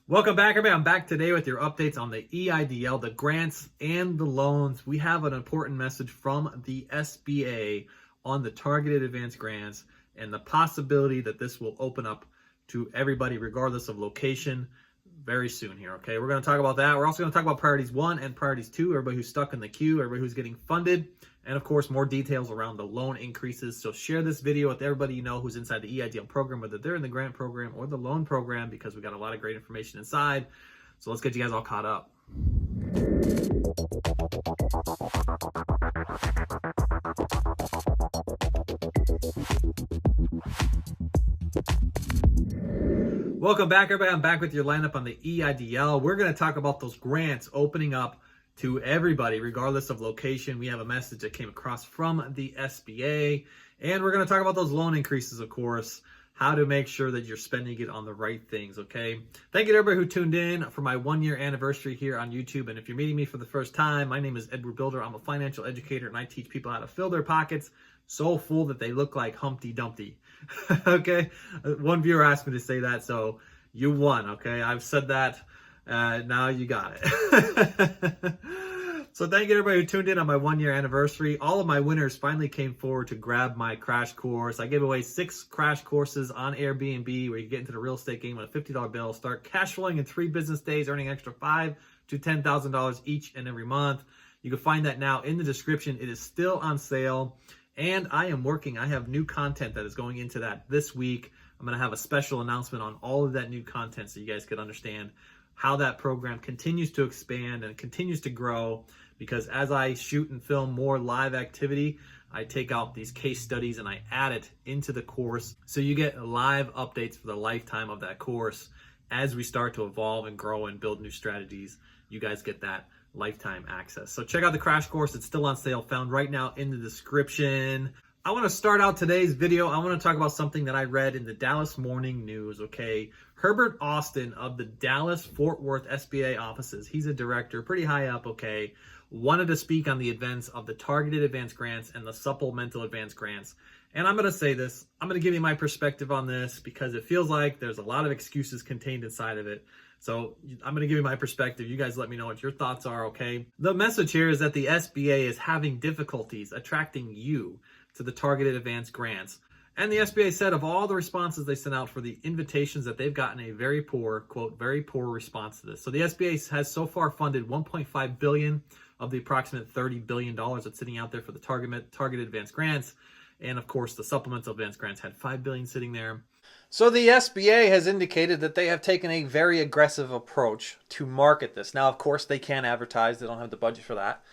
Welcome back, everybody. I'm back today with your updates on the EIDL, the grants and the loans. We have an important message from the SBA on the targeted advanced grants and the possibility that this will open up to everybody regardless of location very soon here, okay? We're going to talk about that. We're also going to talk about priorities 1 and priorities 2, everybody who's stuck in the queue, everybody who's getting funded, and of course more details around the loan increases. So share this video with everybody you know who's inside the EIDL program, whether they're in the grant program or the loan program, because we got a lot of great information inside. So let's get you guys all caught up. Welcome back, everybody. I'm back with your lineup on the EIDL. We're going to talk about those grants opening up to everybody, regardless of location. We have a message that came across from the SBA, and we're going to talk about those loan increases, of course, how to make sure that you're spending it on the right things, okay? Thank you to everybody who tuned in for my 1-year anniversary here on YouTube. And if you're meeting me for the first time, my name is Edward Bilder. I'm a financial educator, and I teach people how to fill their pockets so full that they look like Humpty Dumpty. Okay? One viewer asked me to say that, so you won, okay? I've said that. Now you got it. So thank you to everybody who tuned in on my 1-year anniversary. All of my winners finally came forward to grab my crash course. I gave away 6 crash courses on Airbnb where you get into the real estate game with a $50 bill, start cash flowing in 3 business days, earning an extra $5,000 to $10,000 each and every month. You can find that now in the description. It is still on sale. And I am working. I have new content that is going into that this week. I'm going to have a special announcement on all of that new content so you guys could understand how that program continues to expand and continues to grow, because as I shoot and film more live activity, I take out these case studies and I add it into the course. So you get live updates for the lifetime of that course. As we start to evolve and grow and build new strategies, you guys get that lifetime access. So check out the crash course. It's still on sale, found right now in the description. I want to start out today's video. I want to talk about something that I read in the Dallas Morning News, okay? Herbert Austin of the Dallas-Fort Worth SBA offices, he's a director, pretty high up, okay, wanted to speak on the events of the targeted advanced grants and the supplemental advanced grants. And I'm going to say this, I'm going to give you my perspective on this because it feels like there's a lot of excuses contained inside of it. So I'm going to give you my perspective. You guys let me know what your thoughts are, okay? The message here is that the SBA is having difficulties attracting you to the targeted advanced grants. And the SBA said of all the responses they sent out for the invitations that they've gotten a very poor, quote, very poor response to this. So the SBA has so far funded $1.5 billion of the approximate $30 billion that's sitting out there for the targeted advanced grants. And of course, the supplemental advanced grants had $5 billion sitting there. So the SBA has indicated that they have taken a very aggressive approach to market this. Now, of course, they can't advertise. They don't have the budget for that.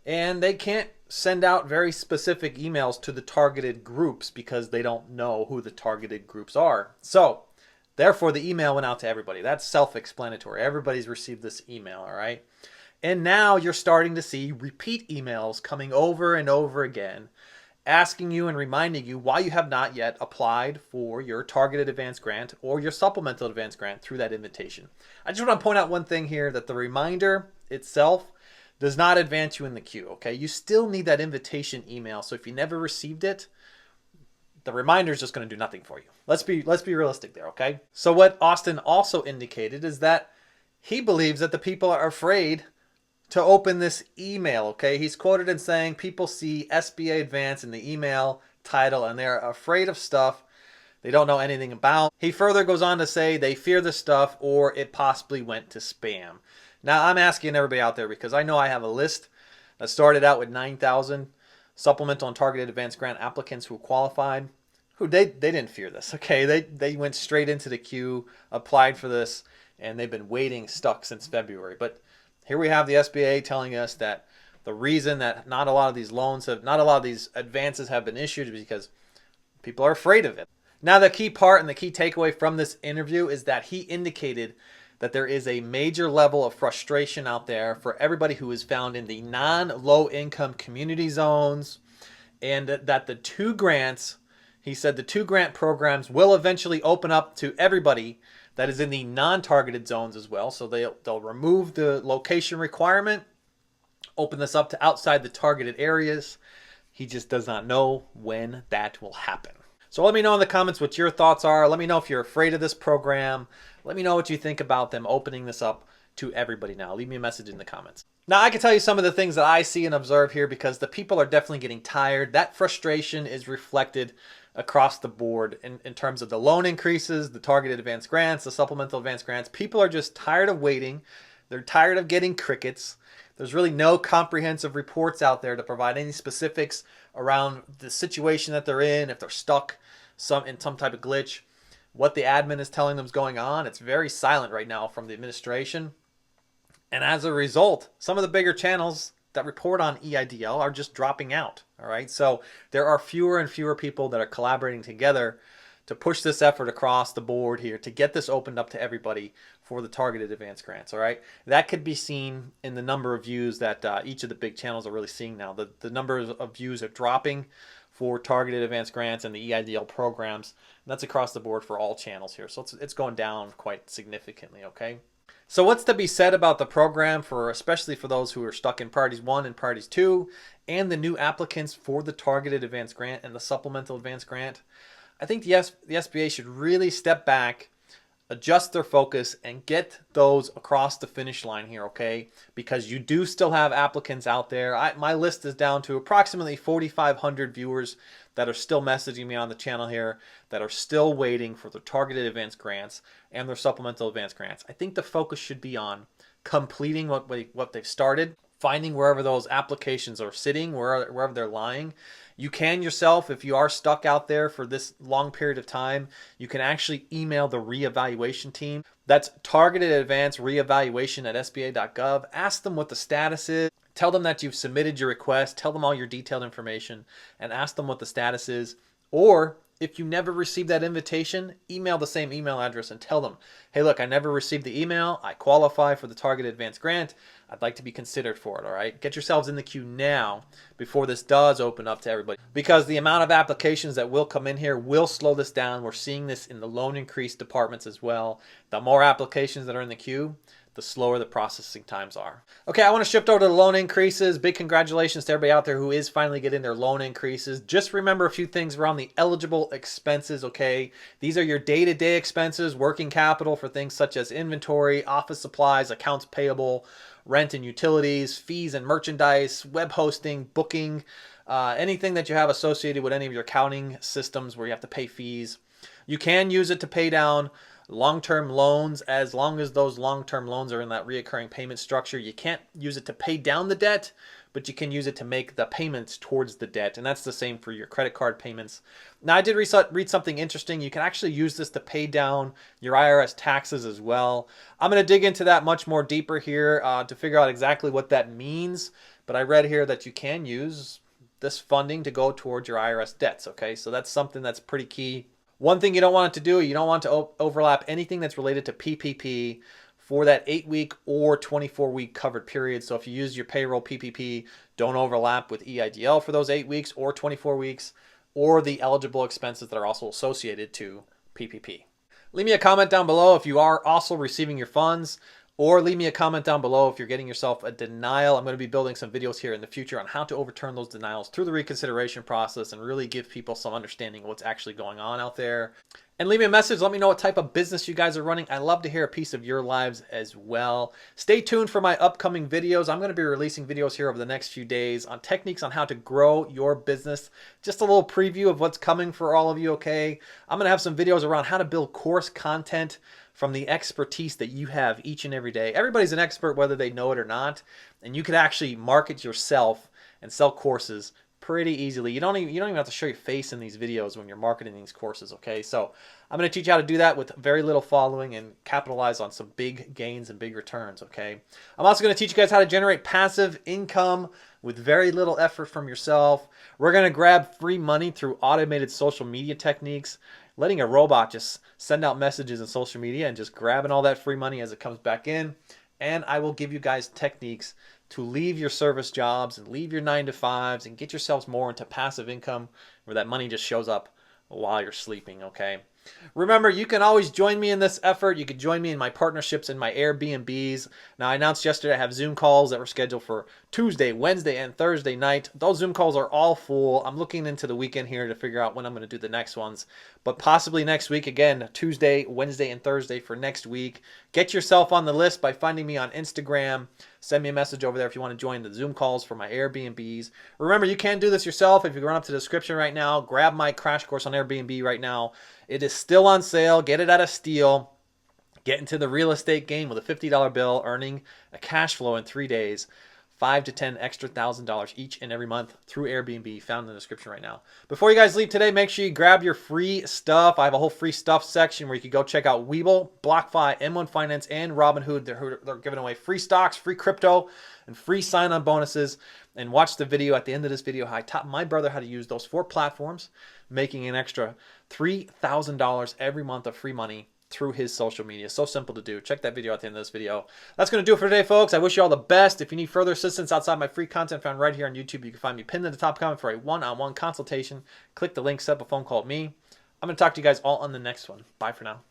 And they can't send out very specific emails to the targeted groups because they don't know who the targeted groups are. So, therefore, the email went out to everybody. That's self-explanatory. Everybody's received this email, all right? And now you're starting to see repeat emails coming over and over again, asking you and reminding you why you have not yet applied for your targeted advanced grant or your supplemental advanced grant through that invitation. I just want to point out one thing here, that the reminder itself does not advance you in the queue, okay? You still need that invitation email. So if you never received it, the reminder is just going to do nothing for you. Let's be realistic there, okay? So what Austin also indicated is that he believes that the people are afraid to open this email, okay? He's quoted in saying people see SBA Advance in the email title and they're afraid of stuff they don't know anything about. He further goes on to say they fear the stuff or it possibly went to spam. Now, I'm asking everybody out there because I know I have a list that started out with 9,000 supplemental and targeted advanced grant applicants who qualified, who they didn't fear this, okay? They went straight into the queue, applied for this, and they've been waiting stuck since February. But here we have the SBA telling us that the reason that not a lot of these advances have been issued is because people are afraid of it. Now, the key part and the key takeaway from this interview is that he indicated that there is a major level of frustration out there for everybody who is found in the non-low income community zones, and that the 2 grants, he said the 2 grant programs will eventually open up to everybody that is in the non-targeted zones as well. So they'll remove the location requirement, open this up to outside the targeted areas. He just does not know when that will happen. So let me know in the comments what your thoughts are. Let me know if you're afraid of this program. Let me know what you think about them opening this up to everybody now. Leave me a message in the comments. Now, I can tell you some of the things that I see and observe here because the people are definitely getting tired. That frustration is reflected across the board in terms of the loan increases, the targeted advanced grants, the supplemental advanced grants. People are just tired of waiting. They're tired of getting crickets. There's really no comprehensive reports out there to provide any specifics around the situation that they're in, if they're stuck in some type of glitch, what the admin is telling them is going on. It's very silent right now from the administration. And as a result, some of the bigger channels that report on EIDL are just dropping out. All right. So there are fewer and fewer people that are collaborating together to push this effort across the board here to get this opened up to everybody for the targeted advanced grants. All right. That could be seen in the number of views that each of the big channels are really seeing now. The number of views are dropping for targeted advanced grants and the EIDL programs. And that's across the board for all channels here. So it's going down quite significantly. Okay. So what's to be said about the program especially for those who are stuck in Priorities 1 and Priorities 2 and the new applicants for the targeted advanced grant and the supplemental advanced grant? I think the SBA should really step back, adjust their focus, and get those across the finish line here, okay? Because you do still have applicants out there. My list is down to approximately 4,500 viewers that are still messaging me on the channel here that are still waiting for the targeted advanced grants and their supplemental advanced grants. I think the focus should be on completing what they've started, finding wherever those applications are sitting, wherever they're lying. You can yourself, if you are stuck out there for this long period of time, you can actually email the reevaluation team. That's targeted advanced reevaluation at sba.gov. Ask them what the status is. Tell them that you've submitted your request. Tell them all your detailed information and ask them what the status is. Or if you never received that invitation, email the same email address and tell them, hey, look, I never received the email. I qualify for the targeted advanced grant. I'd like to be considered for it, all right? Get yourselves in the queue now before this does open up to everybody, because the amount of applications that will come in here will slow this down. We're seeing this in the loan increase departments as well. The more applications that are in the queue, the slower the processing times are. Okay, I want to shift over to the loan increases. Big congratulations to everybody out there who is finally getting their loan increases. Just remember a few things around the eligible expenses, okay? These are your day-to-day expenses, working capital for things such as inventory, office supplies, accounts payable, rent and utilities, fees and merchandise, web hosting, booking, anything that you have associated with any of your accounting systems where you have to pay fees. You can use it to pay down long-term loans as long as those long-term loans are in that reoccurring payment structure. You can't use it to pay down the debt, but you can use it to make the payments towards the debt. And that's the same for your credit card payments. Now, I did read something interesting. You can actually use this to pay down your IRS taxes as well. I'm going to dig into that much more deeper here to figure out exactly what that means. But I read here that you can use this funding to go towards your IRS debts. Okay, so that's something that's pretty key. One thing you don't want it to do, you don't want to overlap anything that's related to PPP for that 8-week or 24-week covered period. So if you use your payroll PPP, don't overlap with EIDL for those 8 weeks or 24 weeks or the eligible expenses that are also associated to PPP. Leave me a comment down below if you are also receiving your funds, or leave me a comment down below if you're getting yourself a denial. I'm going to be building some videos here in the future on how to overturn those denials through the reconsideration process and really give people some understanding of what's actually going on out there. And leave me a message. Let me know what type of business you guys are running. I love to hear a piece of your lives as well. Stay tuned for my upcoming videos. I'm going to be releasing videos here over the next few days on techniques on how to grow your business. Just a little preview of what's coming for all of you, okay? I'm going to have some videos around how to build course content from the expertise that you have each and every day. Everybody's an expert whether they know it or not, and you could actually market yourself and sell courses pretty easily. You don't even have to show your face in these videos when you're marketing these courses, okay? So I'm going to teach you how to do that with very little following and capitalize on some big gains and big returns, okay? I'm also going to teach you guys how to generate passive income with very little effort from yourself. We're going to grab free money through automated social media techniques, letting a robot just send out messages in social media and just grabbing all that free money as it comes back in. And I will give you guys techniques to leave your service jobs and leave your 9-to-5s and get yourselves more into passive income where that money just shows up while you're sleeping, okay? Remember, you can always join me in this effort. You can join me in my partnerships in my Airbnbs. Now, I announced yesterday I have Zoom calls that were scheduled for Tuesday, Wednesday, and Thursday night. Those Zoom calls are all full. I'm looking into the weekend here to figure out when I'm going to do the next ones. But possibly next week, again, Tuesday, Wednesday, and Thursday for next week. Get yourself on the list by finding me on Instagram. Send me a message over there if you want to join the Zoom calls for my Airbnbs. Remember, you can do this yourself. If you run up to the description right now, grab my crash course on Airbnb right now. It is still on sale. Get it at a steal. Get into the real estate game with a $50 bill, earning a cash flow in 3 days. 5 to 10 extra $1,000 each and every month through Airbnb, found in the description right now. Before you guys leave today, make sure you grab your free stuff. I have a whole free stuff section where you can go check out Webull, BlockFi, M1 Finance, and Robinhood. They're giving away free stocks, free crypto, and free sign-on bonuses. And watch the video at the end of this video how I taught my brother how to use those 4 platforms, making an extra $3,000 every month of free money through his social media. So simple to do. Check that video at the end of this video. That's going to do it for today, folks. I wish you all the best. If you need further assistance outside my free content found right here on YouTube, you can find me pinned in the top comment for a one-on-one consultation. Click the link, set up a phone call with me. I'm going to talk to you guys all on the next one. Bye for now.